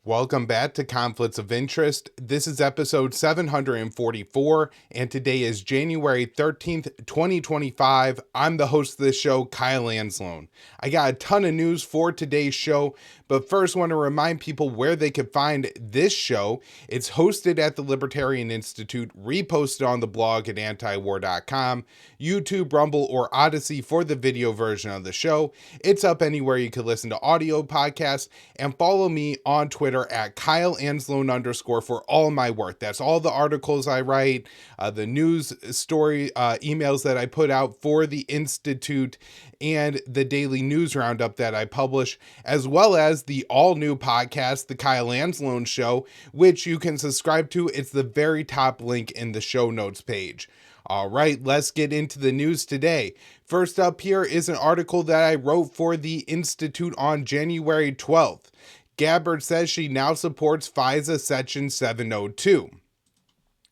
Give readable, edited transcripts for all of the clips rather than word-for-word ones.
Welcome back to Conflicts of Interest. This is episode 744, and today is January 13th, 2025. I'm the host of this show, Kyle Anzalone. I got a ton of news for today's show, but first want to remind people where they can find this show. It's hosted at the Libertarian Institute, reposted on the blog at antiwar.com, YouTube, Rumble, or Odysee for the video version of the show. It's up anywhere you can listen to audio podcasts, and follow me on Twitter at Kyle Anzalone_ for all my work. That's all the articles I write, the news story emails that I put out for the Institute, and the daily news roundup that I publish, as well as the all-new podcast, The Kyle Anzalone Show, which you can subscribe to. It's the very top link in the show notes page. All right, let's get into the news today. First up here is an article that I wrote for the Institute on January 12th. Gabbard says she now supports FISA Section 702.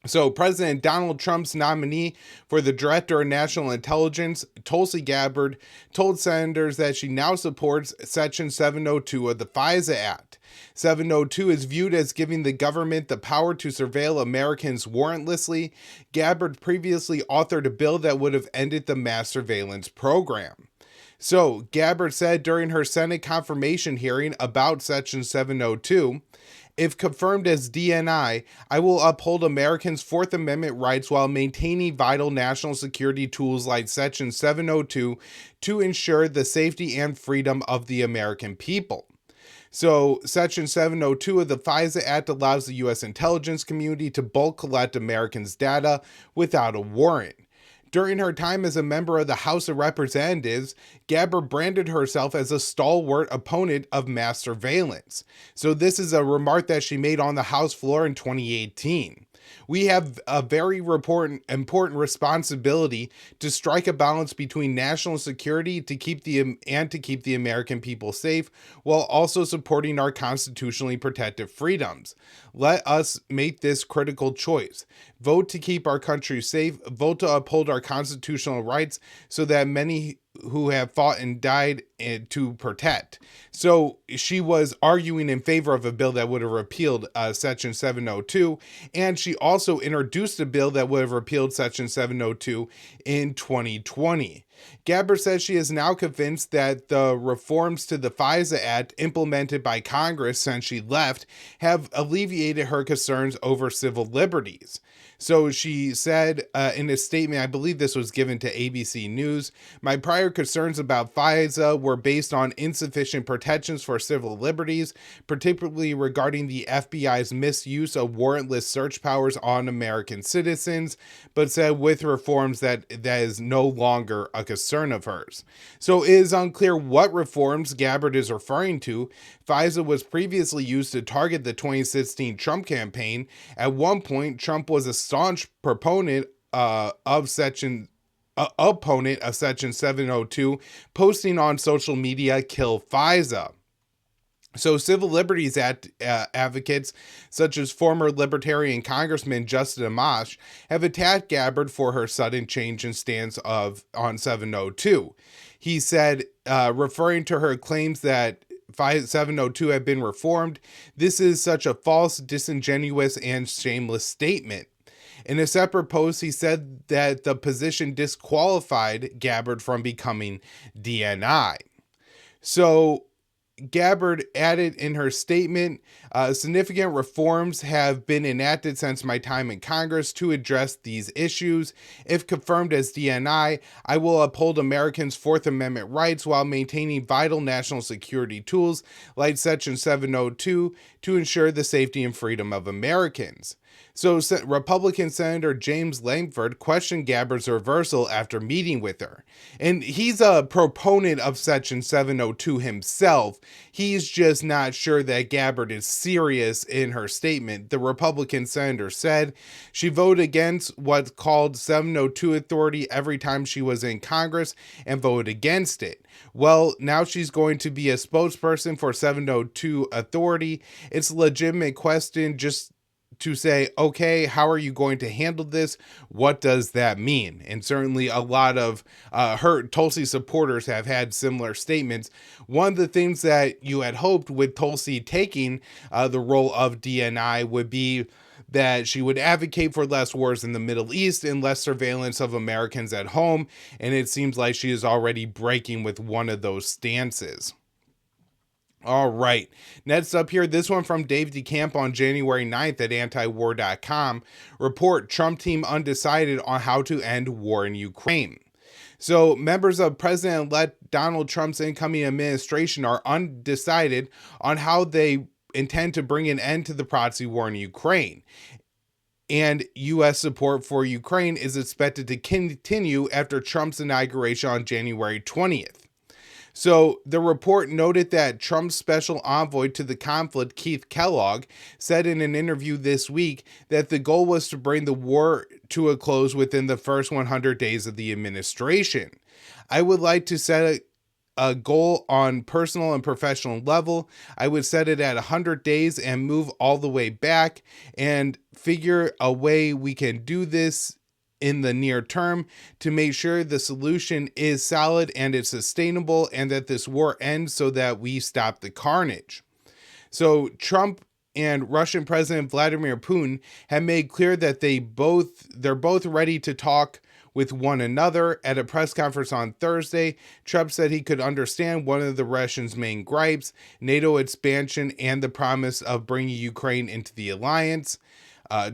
So President Donald Trump's nominee for the Director of National Intelligence, Tulsi Gabbard, told senators that she now supports Section 702 of the FISA Act. 702 is viewed as giving the government the power to surveil Americans warrantlessly. Gabbard previously authored a bill that would have ended the mass surveillance program. So Gabbard said during her Senate confirmation hearing about Section 702, "If confirmed as DNI, I will uphold Americans' Fourth Amendment rights while maintaining vital national security tools like Section 702 to ensure the safety and freedom of the American people." So Section 702 of the FISA Act allows the U.S. intelligence community to bulk collect Americans' data without a warrant. During her time as a member of the House of Representatives, Gabbard branded herself as a stalwart opponent of mass surveillance. So this is a remark that she made on the House floor in 2018. "We have a very important responsibility to strike a balance between national security to keep the American people safe, while also supporting our constitutionally protected freedoms. Let us make this critical choice. Vote to keep our country safe, vote to uphold our constitutional rights so that many who have fought and died to protect." So she was arguing in favor of a bill that would have repealed Section 702, and she also introduced a bill that would have repealed Section 702 in 2020. Gabbard says she is now convinced that the reforms to the FISA Act implemented by Congress since she left have alleviated her concerns over civil liberties. So she said in a statement, I believe this was given to ABC News, "My prior concerns about FISA were based on insufficient protections for civil liberties, particularly regarding the FBI's misuse of warrantless search powers on American citizens," but said with reforms that is no longer a concern of hers. So it is unclear what reforms Gabbard is referring to. FISA was previously used to target the 2016 Trump campaign. At one point, Trump was a staunch proponent of Section 702, posting on social media, "Kill FISA." So civil liberties advocates, such as former Libertarian Congressman Justin Amash, have attacked Gabbard for her sudden change in stance on 702. He said, referring to her claims that 702 had been reformed, "This is such a false, disingenuous, and shameless statement." In a separate post, he said that the position disqualified Gabbard from becoming DNI. So Gabbard added in her statement, "Significant reforms have been enacted since my time in Congress to address these issues. If confirmed as DNI, I will uphold Americans' Fourth Amendment rights while maintaining vital national security tools like Section 702 to ensure the safety and freedom of Americans." So Republican Senator James Lankford questioned Gabbard's reversal after meeting with her. And he's a proponent of Section 702 himself. He's just not sure that Gabbard is serious in her statement. The Republican senator said she voted against what's called 702 authority every time she was in Congress and voted against it. Well, now she's going to be a spokesperson for 702 authority. It's a legitimate question just to say, okay, how are you going to handle this? What does that mean? And certainly a lot of Tulsi supporters have had similar statements. One of the things that you had hoped with Tulsi taking the role of DNI would be that she would advocate for less wars in the Middle East and less surveillance of Americans at home, and it seems like she is already breaking with one of those stances. All right, next up here, this one from Dave DeCamp on January 9th at antiwar.com. Report, Trump team undecided on how to end war in Ukraine. So members of President-elect Donald Trump's incoming administration are undecided on how they intend to bring an end to the proxy war in Ukraine. And U.S. support for Ukraine is expected to continue after Trump's inauguration on January 20th. So the report noted that Trump's special envoy to the conflict, Keith Kellogg, said in an interview this week that the goal was to bring the war to a close within the first 100 days of the administration. I would like to set a goal on personal and professional level. I would set it at 100 days and move all the way back and figure a way we can do this in the near term to make sure the solution is solid and it's sustainable and that this war ends so that we stop the carnage. So Trump and Russian President Vladimir Putin have made clear that they're both ready to talk with one another. At a press conference on Thursday, Trump said he could understand one of the Russians' main gripes, NATO expansion and the promise of bringing Ukraine into the alliance.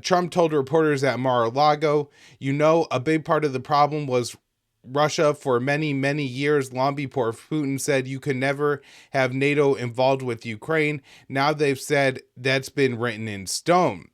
Trump told reporters at Mar-a-Lago, a big part of the problem was Russia for many, many years, long before Putin said you can never have NATO involved with Ukraine. Now they've said that's been written in stone.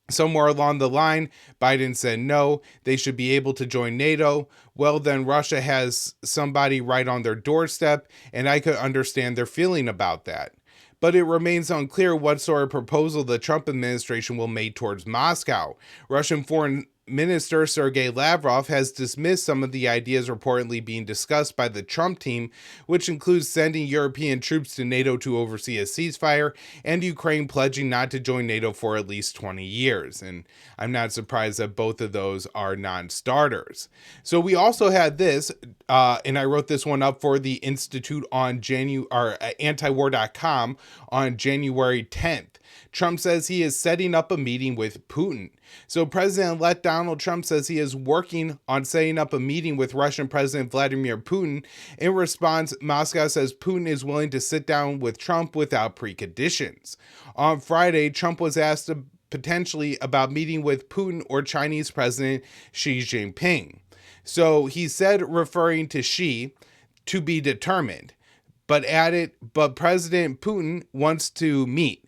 Somewhere along the line, Biden said no, they should be able to join NATO. Well, then Russia has somebody right on their doorstep, and I could understand their feeling about that. But it remains unclear what sort of proposal the Trump administration will make towards Moscow. Russian Foreign Minister Sergei Lavrov has dismissed some of the ideas reportedly being discussed by the Trump team, which includes sending European troops to NATO to oversee a ceasefire and Ukraine pledging not to join NATO for at least 20 years. And I'm not surprised that both of those are non-starters. So we also had this, and I wrote this one up for the Institute on antiwar.com on January 10th. Trump says he is setting up a meeting with Putin. So President-elect Donald Trump says he is working on setting up a meeting with Russian President Vladimir Putin. In response, Moscow says Putin is willing to sit down with Trump without preconditions. On Friday, Trump was asked potentially about meeting with Putin or Chinese President Xi Jinping. So he said, referring to Xi, to be determined, but added, but President Putin wants to meet.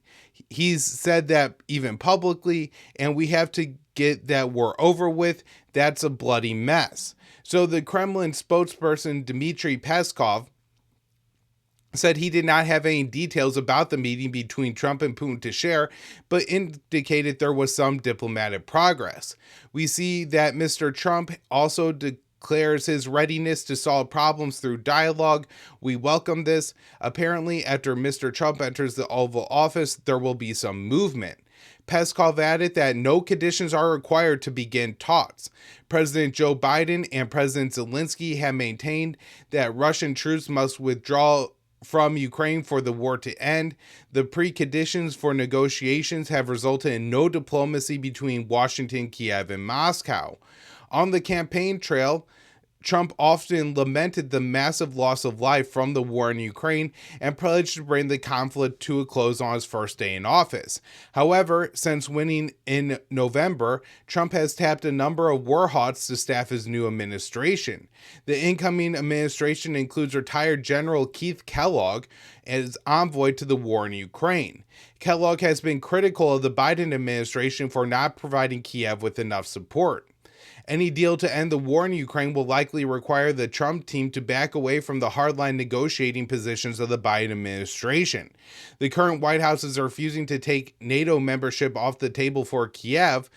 He's said that even publicly, and we have to get that war over with. That's a bloody mess. So the Kremlin spokesperson Dmitry Peskov said he did not have any details about the meeting between Trump and Putin to share, but indicated there was some diplomatic progress. We see that Mr. Trump also declares his readiness to solve problems through dialogue. We welcome this. Apparently, after Mr. Trump enters the Oval Office, there will be some movement. Peskov added that no conditions are required to begin talks. President Joe Biden and President Zelensky have maintained that Russian troops must withdraw from Ukraine for the war to end. The preconditions for negotiations have resulted in no diplomacy between Washington, Kiev, and Moscow. On the campaign trail, Trump often lamented the massive loss of life from the war in Ukraine and pledged to bring the conflict to a close on his first day in office. However, since winning in November, Trump has tapped a number of war hawks to staff his new administration. The incoming administration includes retired General Keith Kellogg as envoy to the war in Ukraine. Kellogg has been critical of the Biden administration for not providing Kiev with enough support. Any deal to end the war in Ukraine will likely require the Trump team to back away from the hardline negotiating positions of the Biden administration. The current White House is refusing to take NATO membership off the table for Kiev,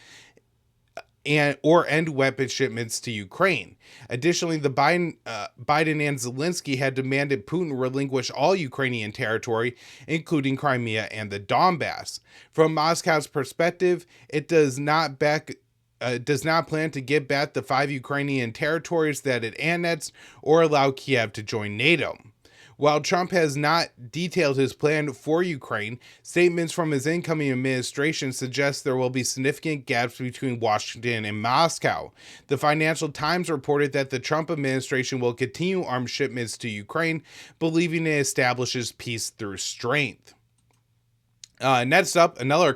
or end weapon shipments to Ukraine. Additionally, the Biden and Zelensky had demanded Putin relinquish all Ukrainian territory, including Crimea and the Donbass. From Moscow's perspective, it does not plan to give back the 5 Ukrainian territories that it annexed or allow Kiev to join NATO. While Trump has not detailed his plan for Ukraine, statements from his incoming administration suggest there will be significant gaps between Washington and Moscow. The Financial Times reported that the Trump administration will continue arms shipments to Ukraine, believing it establishes peace through strength. Next up, another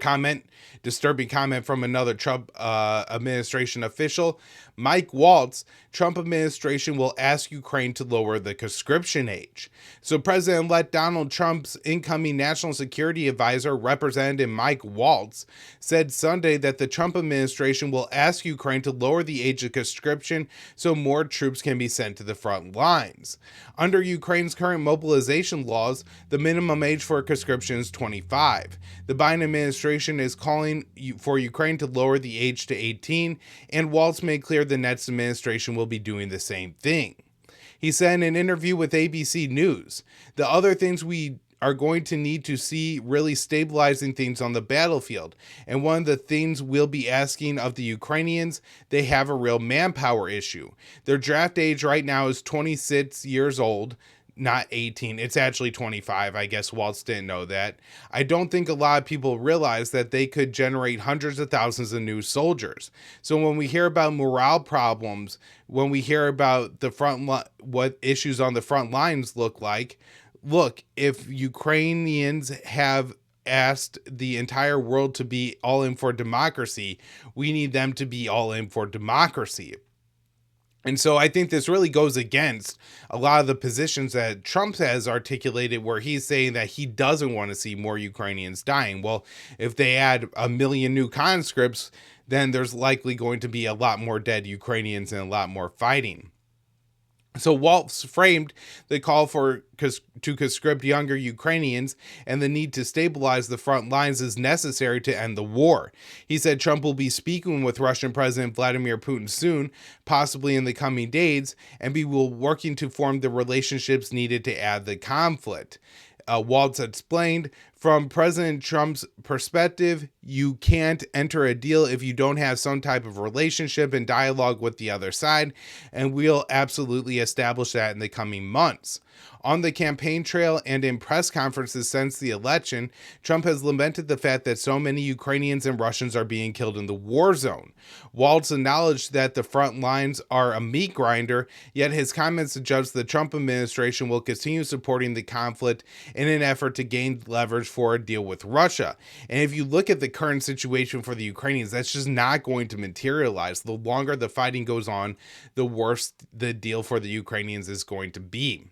disturbing comment from another Trump administration official. Mike Waltz, Trump administration will ask Ukraine to lower the conscription age. So President-elect Donald Trump's incoming national security advisor, Representative Mike Waltz, said Sunday that the Trump administration will ask Ukraine to lower the age of conscription so more troops can be sent to the front lines. Under Ukraine's current mobilization laws, the minimum age for conscription is 25. The Biden administration is calling for Ukraine to lower the age to 18, and Waltz made clear the next administration will be doing the same thing. He said in an interview with ABC News, "The other things we are going to need to see really stabilizing things on the battlefield. And one of the things we'll be asking of the Ukrainians, they have a real manpower issue. Their draft age right now is 26 years old. Not 18. It's actually 25. I guess Waltz didn't know that. I don't think a lot of people realize that they could generate hundreds of thousands of new soldiers. So when we hear about morale problems, when we hear about what issues on the front lines look like, look, if Ukrainians have asked the entire world to be all in for democracy, we need them to be all in for democracy. And so I think this really goes against a lot of the positions that Trump has articulated, where he's saying that he doesn't want to see more Ukrainians dying. Well, if they add 1 million new conscripts, then there's likely going to be a lot more dead Ukrainians and a lot more fighting. So Waltz framed the call to conscript younger Ukrainians and the need to stabilize the front lines as necessary to end the war. He said Trump will be speaking with Russian President Vladimir Putin soon, possibly in the coming days, and be working to form the relationships needed to end the conflict. Waltz explained, from President Trump's perspective, you can't enter a deal if you don't have some type of relationship and dialogue with the other side, and we'll absolutely establish that in the coming months. On the campaign trail and in press conferences since the election, Trump has lamented the fact that so many Ukrainians and Russians are being killed in the war zone. Waltz acknowledged that the front lines are a meat grinder, yet his comments suggest the Trump administration will continue supporting the conflict in an effort to gain leverage for a deal with Russia. And if you look at the current situation for the Ukrainians, that's just not going to materialize. The longer the fighting goes on, the worse the deal for the Ukrainians is going to be.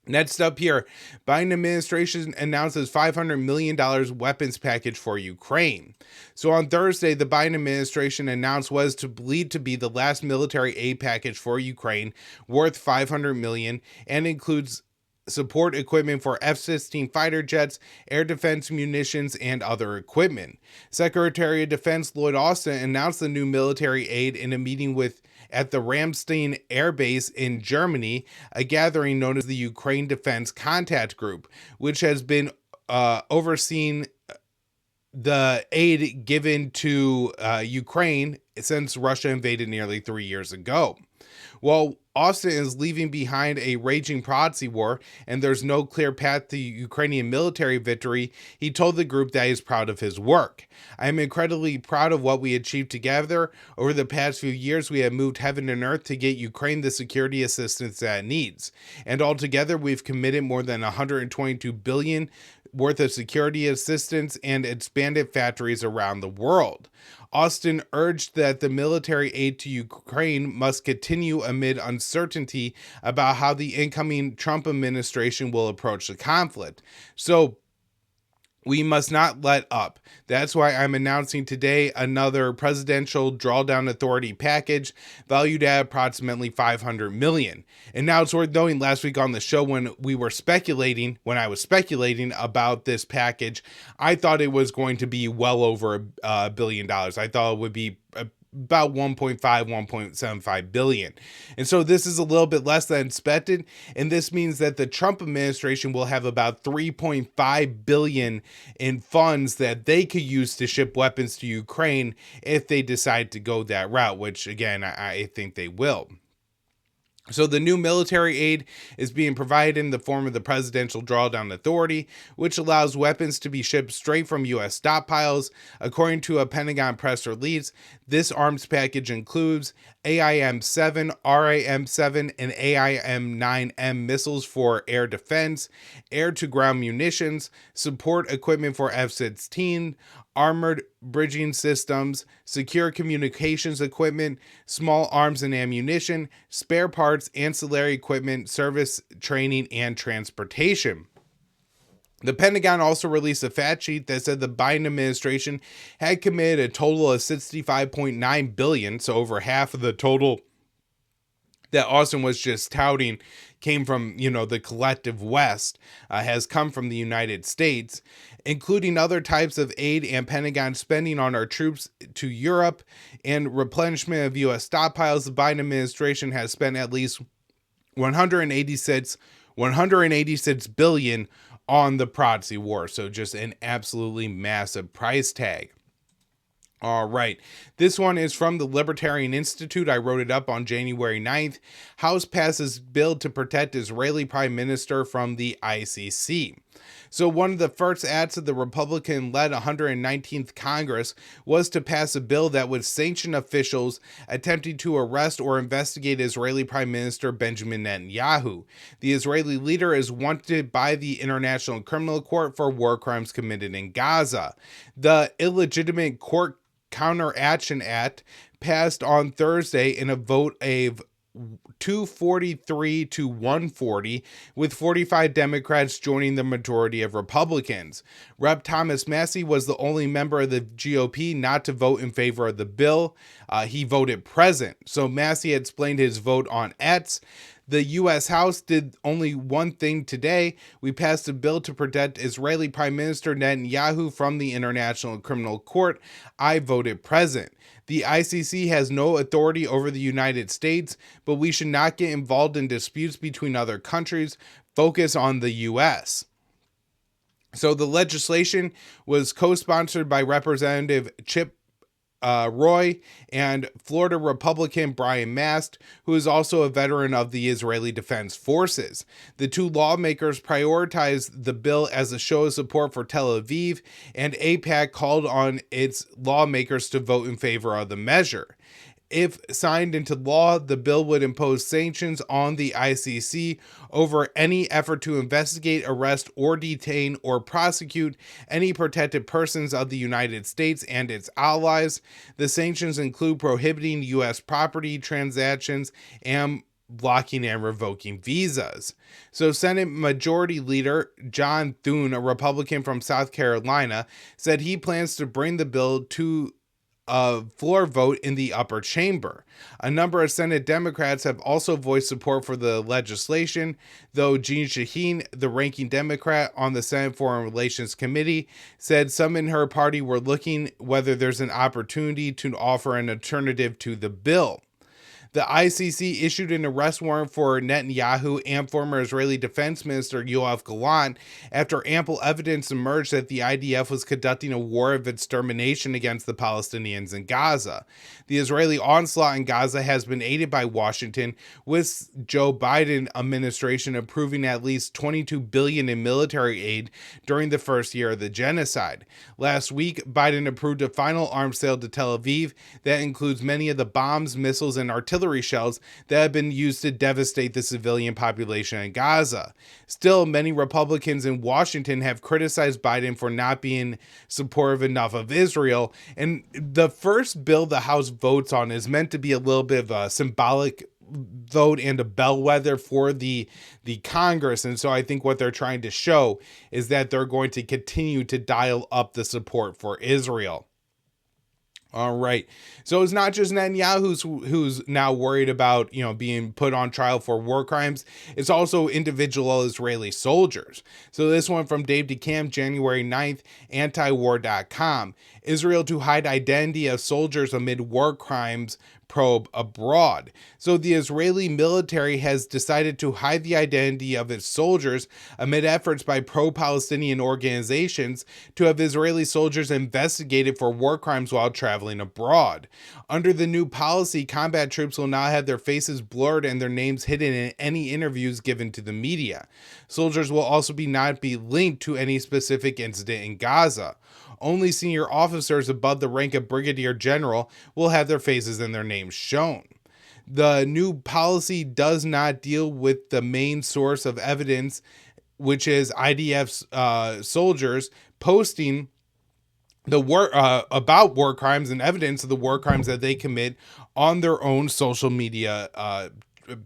Next up here, Biden administration announces $500 million weapons package for Ukraine. So on Thursday, the Biden administration announced what is believed to be the last military aid package for Ukraine, worth $500 million, and includes support equipment for F-16 fighter jets, air defense munitions, and other equipment. Secretary of Defense Lloyd Austin announced the new military aid in a meeting at the Ramstein Air Base in Germany, a gathering known as the Ukraine Defense Contact Group, which has been overseeing the aid given to Ukraine since Russia invaded nearly 3 years ago. Well, Austin is leaving behind a raging proxy war, and there's no clear path to Ukrainian military victory. He told the group that he is proud of his work. I am incredibly proud of what we achieved together. Over the past few years, we have moved heaven and earth to get Ukraine the security assistance that it needs. And altogether, we've committed more than $122 billion worth of security assistance and expanded factories around the world. Austin urged that the military aid to Ukraine must continue amid uncertainty about how the incoming Trump administration will approach the conflict. So we must not let up. That's why I'm announcing today another presidential drawdown authority package valued at approximately $500 million. And now it's worth knowing, last week on the show when I was speculating about this package, I thought it was going to be well over $1 billion. I thought it would be about 1.75 billion. And so this is a little bit less than expected. And this means that the Trump administration will have about 3.5 billion in funds that they could use to ship weapons to Ukraine if they decide to go that route, which again, I think they will. So the new military aid is being provided in the form of the Presidential Drawdown Authority, which allows weapons to be shipped straight from U.S. stockpiles. According to a Pentagon press release, this arms package includes AIM-7, RAM-7, and AIM-9M missiles for air defense, air-to-ground munitions, support equipment for F-16, armored bridging systems, secure communications equipment, small arms and ammunition, spare parts, ancillary equipment, service, training, and transportation. The Pentagon also released a fact sheet that said the Biden administration had committed a total of $65.9 billion, so over half of the total that Austin was just touting came from, the collective West, has come from the United States, including other types of aid and Pentagon spending on our troops to Europe and replenishment of U.S. stockpiles. The Biden administration has spent at least 186 billion on the Proxy war. So just an absolutely massive price tag. All right. This one is from the Libertarian Institute. I wrote it up on January 9th. House passes bill to protect Israeli Prime Minister from the ICC. So one of the first acts of the Republican-led 119th Congress was to pass a bill that would sanction officials attempting to arrest or investigate Israeli Prime Minister Benjamin Netanyahu. The Israeli leader is wanted by the International Criminal Court for war crimes committed in Gaza. The Illegitimate Court Counteraction Act passed on Thursday in a vote of 243 to 140, with 45 Democrats joining the majority of Republicans. Rep. Thomas Massie was the only member of the GOP not to vote in favor of the bill. He voted present. So Massie explained his vote on X. The U.S. House did only one thing today. We passed a bill to protect Israeli Prime Minister Netanyahu from the International Criminal Court. I voted present. The ICC has no authority over the United States, but we should not get involved in disputes between other countries. Focus on the U.S. So the legislation was co-sponsored by Representative Chip Roy and Florida Republican Brian Mast, who is also a veteran of the Israeli Defense Forces. The two lawmakers prioritized the bill as a show of support for Tel Aviv, and AIPAC called on its lawmakers to vote in favor of the measure. If signed into law, the bill would impose sanctions on the ICC over any effort to investigate, arrest, or detain or prosecute any protected persons of the United States and its allies. The sanctions include prohibiting U.S. property transactions and blocking and revoking visas. So Senate Majority Leader John Thune, a Republican from South Carolina, said he plans to bring the bill to a floor vote in the upper chamber. A number of Senate Democrats have also voiced support for the legislation, though Jeanne Shaheen, the ranking Democrat on the Senate Foreign Relations Committee, said some in her party were looking whether there's an opportunity to offer an alternative to the bill. The ICC issued an arrest warrant for Netanyahu and former Israeli Defense Minister Yoav Gallant after ample evidence emerged that the IDF was conducting a war of extermination against the Palestinians in Gaza. The Israeli onslaught in Gaza has been aided by Washington, with Joe Biden administration approving at least $22 billion in military aid during the first year of the genocide. Last week, Biden approved a final arms sale to Tel Aviv that includes many of the bombs, missiles, and artillery shells that have been used to devastate the civilian population in Gaza. Still, many Republicans in Washington have criticized Biden for not being supportive enough of Israel, and the first bill the House votes on is meant to be a little bit of a symbolic vote and a bellwether for the Congress. And so I think what they're trying to show is that they're going to continue to dial up the support for Israel. All right. So it's not just Netanyahu who's now worried about, being put on trial for war crimes. It's also individual Israeli soldiers. So this one from Dave DeCamp, January 9th, antiwar.com. Israel to hide identity of soldiers amid war crimes probe abroad. So the Israeli military has decided to hide the identity of its soldiers amid efforts by pro-Palestinian organizations to have Israeli soldiers investigated for war crimes while traveling abroad. Under the new policy, combat troops will now have their faces blurred and their names hidden in any interviews given to the media. Soldiers will also not be linked to any specific incident in Gaza. Only senior officers above the rank of brigadier general will have their faces and their names shown. The new policy does not deal with the main source of evidence, which is IDF's soldiers posting the about war crimes and evidence of the war crimes that they commit on their own social media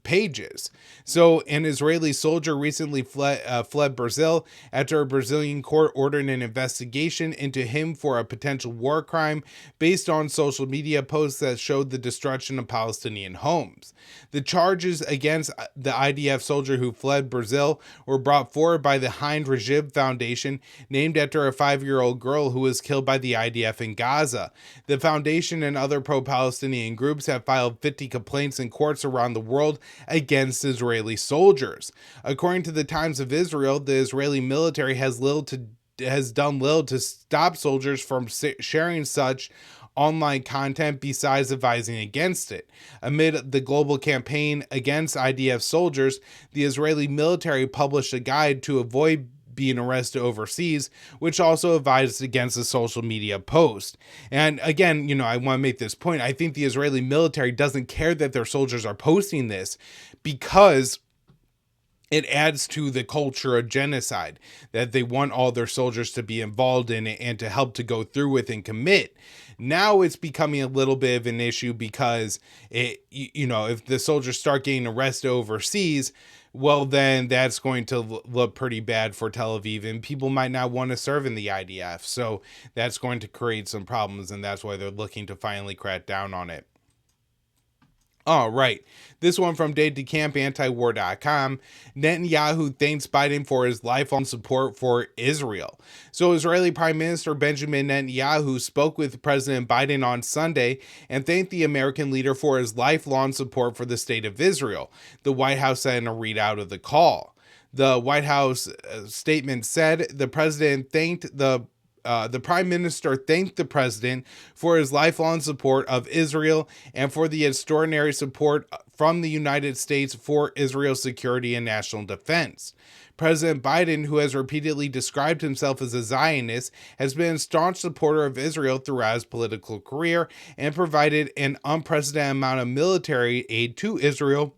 pages. So an Israeli soldier recently fled Brazil after a Brazilian court ordered an investigation into him for a potential war crime based on social media posts that showed the destruction of Palestinian homes. The charges against the IDF soldier who fled Brazil were brought forward by the Hein Rajib Foundation, named after a 5-year-old girl who was killed by the IDF in Gaza. The foundation and other pro-Palestinian groups have filed 50 complaints in courts around the world against Israeli soldiers. According to the Times of Israel, the Israeli military has done little to stop soldiers from sharing such online content besides advising against it. Amid the global campaign against IDF soldiers, the Israeli military published a guide to avoid being arrested overseas, which also advised against a social media post. And again, I want to make this point. I think the Israeli military doesn't care that their soldiers are posting this because it adds to the culture of genocide that they want all their soldiers to be involved in it and to help to go through with and commit. Now it's becoming a little bit of an issue because if the soldiers start getting arrested overseas, well, then that's going to look pretty bad for Tel Aviv, and people might not want to serve in the IDF. So that's going to create some problems, and that's why they're looking to finally crack down on it. All right. This one from Dave DeCamp, antiwar.com. Netanyahu thanks Biden for his lifelong support for Israel. So Israeli Prime Minister Benjamin Netanyahu spoke with President Biden on Sunday and thanked the American leader for his lifelong support for the state of Israel, the White House said in a readout of the call. The White House statement said the Prime Minister thanked the president for his lifelong support of Israel and for the extraordinary support from the United States for Israel's security and national defense. President Biden, who has repeatedly described himself as a Zionist, has been a staunch supporter of Israel throughout his political career and provided an unprecedented amount of military aid to Israel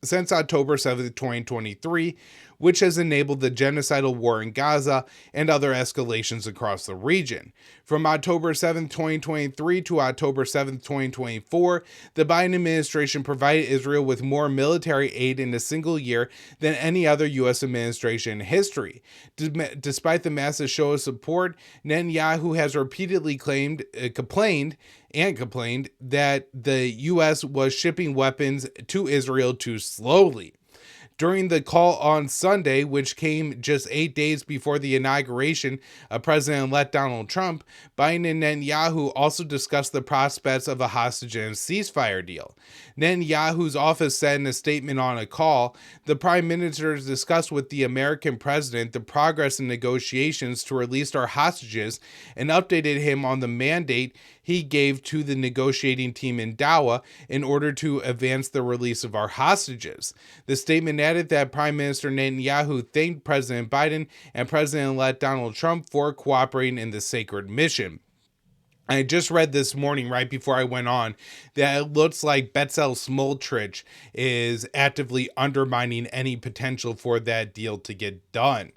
since October 7th, 2023, which has enabled the genocidal war in Gaza and other escalations across the region. From October 7th, 2023 to October 7th, 2024, the Biden administration provided Israel with more military aid in a single year than any other U.S. administration in history. Despite the massive show of support, Netanyahu has repeatedly complained that the U.S. was shipping weapons to Israel too slowly. During the call on Sunday, which came just 8 days before the inauguration of President-elect Donald Trump, Biden and Netanyahu also discussed the prospects of a hostage and ceasefire deal. Netanyahu's office said in a statement on a call, the Prime Minister discussed with the American president the progress in negotiations to release our hostages and updated him on the mandate he gave to the negotiating team in Doha in order to advance the release of our hostages. The statement added that Prime Minister Netanyahu thanked President Biden and President-elect Donald Trump for cooperating in the sacred mission. I just read this morning, right before I went on, that it looks like Bezalel Smotrich is actively undermining any potential for that deal to get done.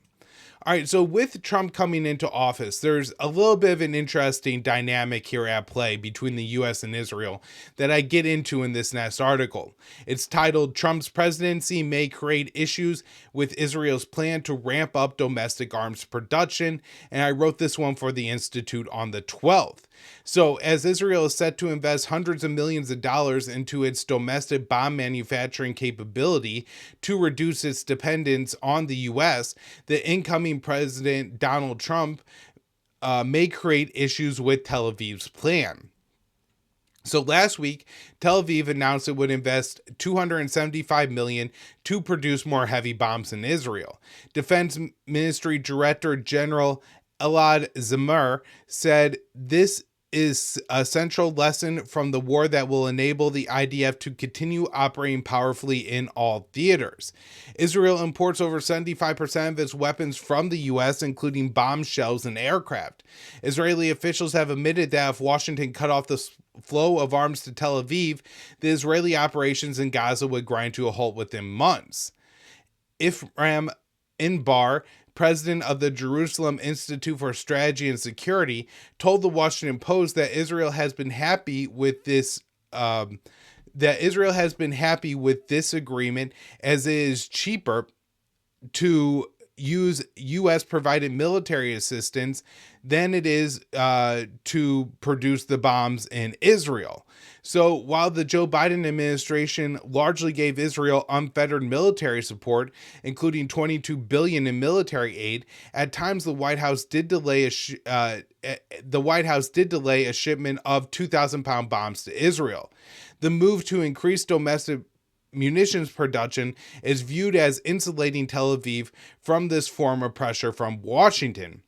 All right, so with Trump coming into office, there's a little bit of an interesting dynamic here at play between the U.S. and Israel that I get into in this next article. It's titled, Trump's Presidency May Create Issues with Israel's Plan to Ramp Up Domestic Arms Production, and I wrote this one for the Institute on the 12th. So, as Israel is set to invest hundreds of millions of dollars into its domestic bomb manufacturing capability to reduce its dependence on the U.S., the incoming President Donald Trump may create issues with Tel Aviv's plan. So last week, Tel Aviv announced it would invest $275 million to produce more heavy bombs in Israel. Defense Ministry Director General Elad Zamir said this is a central lesson from the war that will enable the IDF to continue operating powerfully in all theaters. Israel imports over 75% of its weapons from the U.S., including bombs, shells, and aircraft. Israeli officials have admitted that if Washington cut off the flow of arms to Tel Aviv, the Israeli operations in Gaza would grind to a halt within months. Ifram Inbar, president of the Jerusalem Institute for Strategy and Security, told the Washington Post that Israel has been happy with this agreement, as it is cheaper to use U.S. provided military assistance than it is to produce the bombs in Israel. So while the Joe Biden administration largely gave Israel unfettered military support, including $22 billion in military aid, at times the White House did delay a shipment of 2,000-pound bombs to Israel. The move to increase domestic munitions production is viewed as insulating Tel Aviv from this form of pressure from Washington.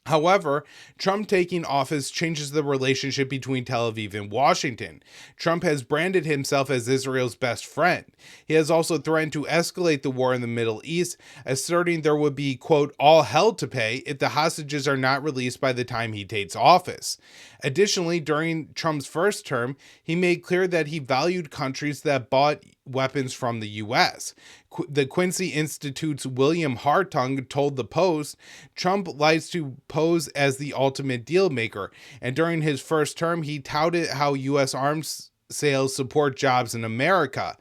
However, Trump taking office changes the relationship between Tel Aviv and Washington. Trump has branded himself as Israel's best friend. He has also threatened to escalate the war in the Middle East, asserting there would be, quote, all hell to pay if the hostages are not released by the time he takes office. Additionally, during Trump's first term, he made clear that he valued countries that bought weapons from the U.S. The Quincy Institute's William Hartung told the Post, Trump likes to pose as the ultimate deal maker, and during his first term, he touted how U.S. arms sales support jobs in America.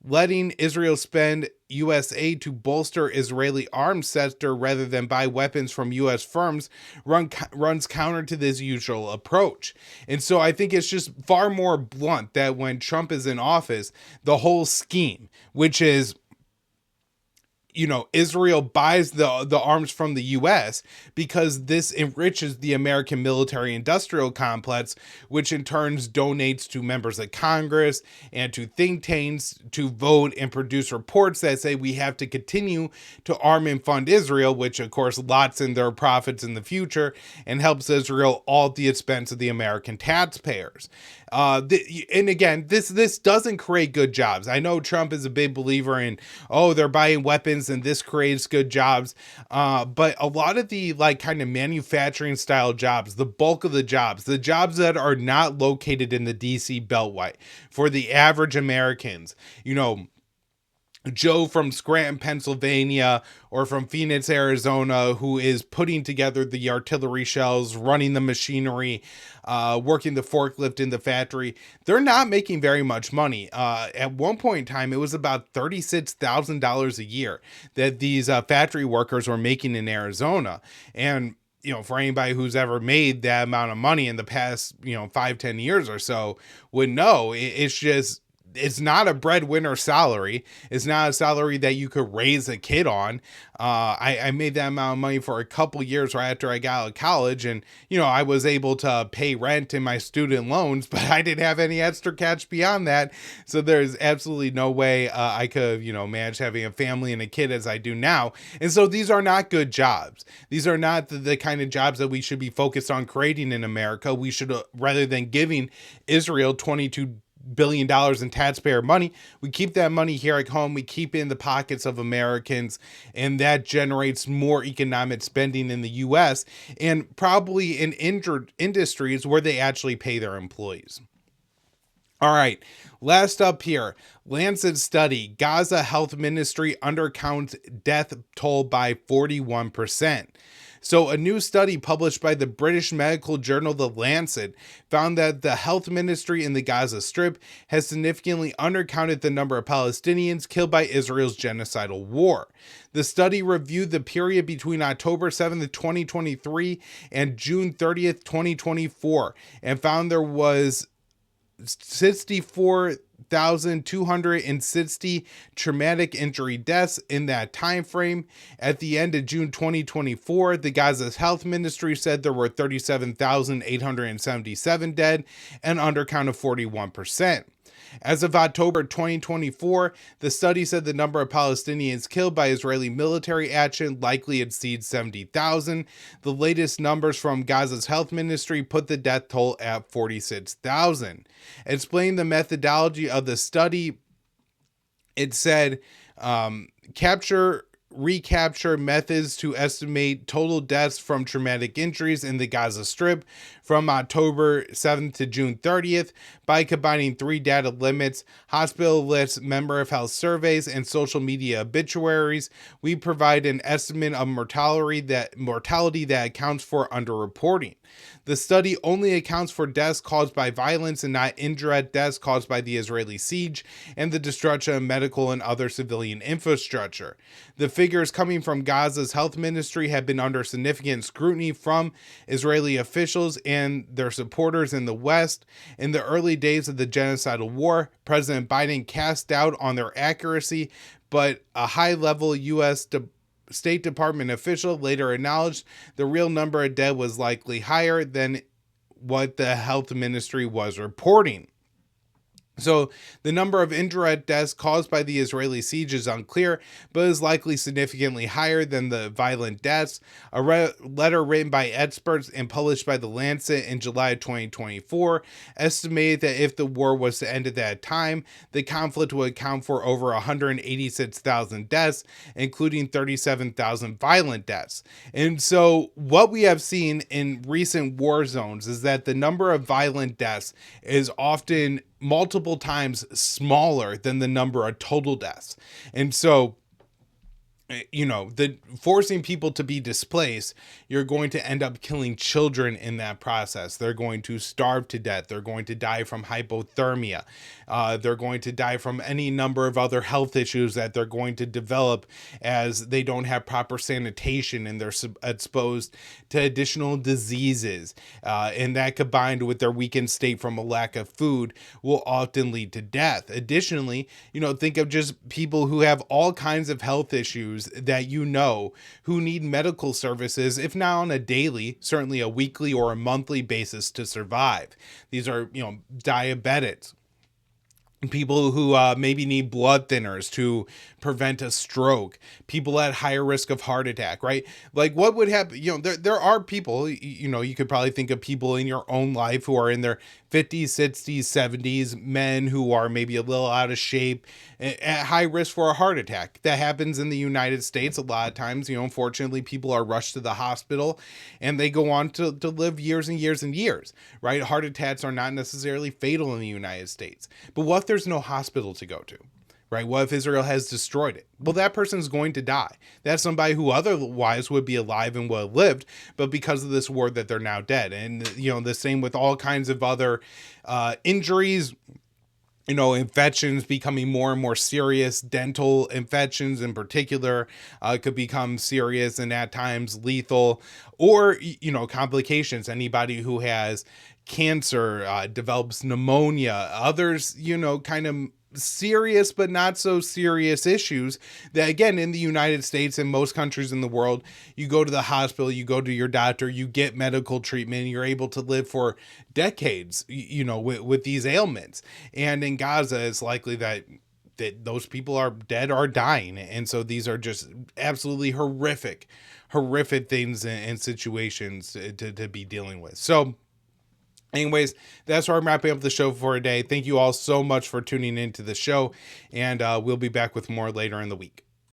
Letting Israel spend U.S. aid to bolster Israeli arms sector rather than buy weapons from U.S. firms runs counter to this usual approach. And so I think it's just far more blunt that when Trump is in office, the whole scheme, which is, you know, Israel buys the arms from the U.S. because this enriches the American military industrial complex, which in turn donates to members of Congress and to think tanks to vote and produce reports that say we have to continue to arm and fund Israel, which of course lots in their profits in the future and helps Israel all at the expense of the American taxpayers. And again, this doesn't create good jobs. I know Trump is a big believer in, they're buying weapons and this creates good jobs. But a lot of the like kind of manufacturing style jobs, the bulk of the jobs that are not located in the DC Beltway for the average Americans, you know, Joe from Scranton, Pennsylvania, or from Phoenix, Arizona, who is putting together the artillery shells, running the machinery, working the forklift in the factory, they're not making very much money. At one point in time, it was about $36,000 a year that these factory workers were making in Arizona. And you know, for anybody who's ever made that amount of money in the past, 5-10 years or so would know, it's not a breadwinner salary. It's not a salary that you could raise a kid on. I made that amount of money for a couple years right after I got out of college. And, I was able to pay rent and my student loans, but I didn't have any extra cash beyond that. So there's absolutely no way I could, manage having a family and a kid as I do now. And so these are not good jobs. These are not the kind of jobs that we should be focused on creating in America. We should, rather than giving Israel $22 billion in taxpayer money, we keep that money here at home. We keep it in the pockets of Americans, and that generates more economic spending in the U.S. and probably in industries where they actually pay their employees. All right, last up here, Lancet study, Gaza Health Ministry undercounts death toll by 41%. So a new study published by the British medical journal The Lancet found that the health ministry in the Gaza Strip has significantly undercounted the number of Palestinians killed by Israel's genocidal war. The study reviewed the period between October 7th, 2023 and June 30th, 2024, and found there was 64,260 traumatic injury deaths in that time frame. At the end of June 2024, the Gaza's health ministry said there were 37,877 dead, an undercount of 41%. As of October 2024, the study said the number of Palestinians killed by Israeli military action likely exceeds 70,000. The latest numbers from Gaza's health ministry put the death toll at 46,000. Explaining the methodology of the study, it said, recapture methods to estimate total deaths from traumatic injuries in the Gaza Strip from October 7th to June 30th by combining three data limits: hospital lists, member of health surveys, and social media obituaries. We provide an estimate of mortality that accounts for underreporting. The study only accounts for deaths caused by violence and not indirect deaths caused by the Israeli siege and the destruction of medical and other civilian infrastructure. The figures coming from Gaza's health ministry have been under significant scrutiny from Israeli officials and their supporters in the West. In the early days of the genocidal war, President Biden cast doubt on their accuracy, but a high-level U.S. State Department official later acknowledged the real number of dead was likely higher than what the health ministry was reporting. So the number of indirect deaths caused by the Israeli siege is unclear, but is likely significantly higher than the violent deaths. A letter written by experts and published by The Lancet in July 2024 estimated that if the war was to end at that time, the conflict would account for over 186,000 deaths, including 37,000 violent deaths. And so what we have seen in recent war zones is that the number of violent deaths is often multiple times smaller than the number of total deaths. And so, the forcing people to be displaced, you're going to end up killing children in that process. They're going to starve to death. They're going to die from hypothermia. They're going to die from any number of other health issues that they're going to develop as they don't have proper sanitation and they're exposed to additional diseases. And that combined with their weakened state from a lack of food will often lead to death. Additionally, think of just people who have all kinds of health issues that who need medical services, if not on a daily, certainly a weekly or a monthly basis to survive. These are, diabetics, people who maybe need blood thinners to prevent a stroke, people at higher risk of heart attack, right? Like what would happen, there are people, you could probably think of people in your own life who are in their 50s, 60s, 70s, men who are maybe a little out of shape, at high risk for a heart attack. That happens in the United States a lot of times. Unfortunately, people are rushed to the hospital and they go on to live years and years and years, right? Heart attacks are not necessarily fatal in the United States. But what if there's no hospital to go to? Right? What if Israel has destroyed it? Well, that person's going to die. That's somebody who otherwise would be alive and would have lived, but because of this war that they're now dead. And, the same with all kinds of other injuries, infections becoming more and more serious. Dental infections in particular could become serious and at times lethal, or, complications. Anybody who has cancer develops pneumonia, others, kind of serious but not so serious issues that, again, in the United States and most countries in the world, you go to the hospital, you go to your doctor, you get medical treatment, and you're able to live for decades, with these ailments. And in Gaza, it's likely that those people are dead or dying. And so these are just absolutely horrific things and situations to be dealing with. So anyways, that's where I'm wrapping up the show for today. Thank you all so much for tuning into the show, and we'll be back with more later in the week.